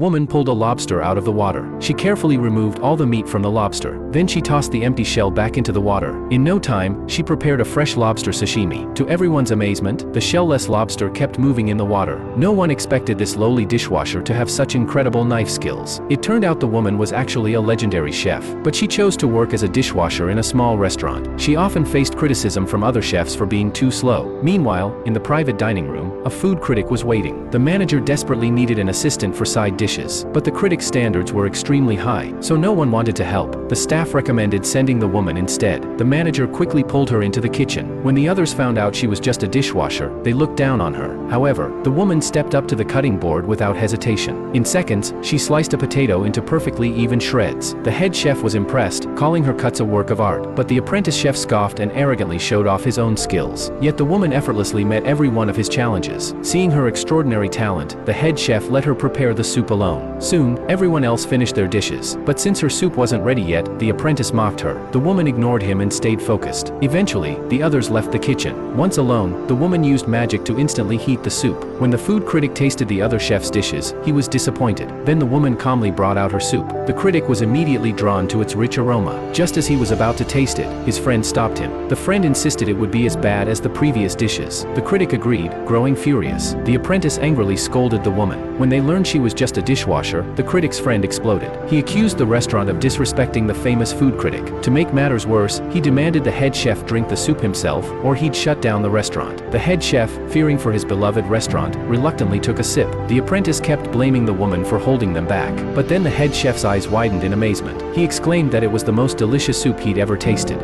Woman pulled a lobster out of the water. She carefully removed all the meat from the lobster. Then she tossed the empty shell back into the water. In no time, she prepared a fresh lobster sashimi. To everyone's amazement, the shell-less lobster kept moving in the water. No one expected this lowly dishwasher to have such incredible knife skills. It turned out the woman was actually a legendary chef, but she chose to work as a dishwasher in a small restaurant. She often faced criticism from other chefs for being too slow. Meanwhile, in the private dining room, a food critic was waiting. The manager desperately needed an assistant for side dishes, but the critic's standards were extremely high, so no one wanted to help. The staff recommended sending the woman instead. The manager quickly pulled her into the kitchen. When the others found out she was just a dishwasher, they looked down on her. However, the woman stepped up to the cutting board without hesitation. In seconds, she sliced a potato into perfectly even shreds. The head chef was impressed, calling her cuts a work of art, but the apprentice chef scoffed and arrogantly showed off his own skills. Yet the woman effortlessly met every one of his challenges. Seeing her extraordinary talent, the head chef let her prepare the soup alone. Soon, everyone else finished their dishes, but since her soup wasn't ready yet, the apprentice mocked her. The woman ignored him and stayed focused. Eventually, the others left the kitchen. Once alone, the woman used magic to instantly heat the soup. When the food critic tasted the other chef's dishes, he was disappointed. Then the woman calmly brought out her soup. The critic was immediately drawn to its rich aroma. Just as he was about to taste it, his friend stopped him. The friend insisted it would be as bad as the previous dishes. The critic agreed, growing furious. The apprentice angrily scolded the woman. When they learned she was just a dishwasher, the critic's friend exploded. He accused the restaurant of disrespecting the famous food critic. To make matters worse, he demanded the head chef drink the soup himself, or he'd shut down the restaurant. The head chef, fearing for his beloved restaurant, reluctantly took a sip. The apprentice kept blaming the woman for holding them back. But then the head chef's eyes widened in amazement. He exclaimed that it was the most delicious soup he'd ever tasted.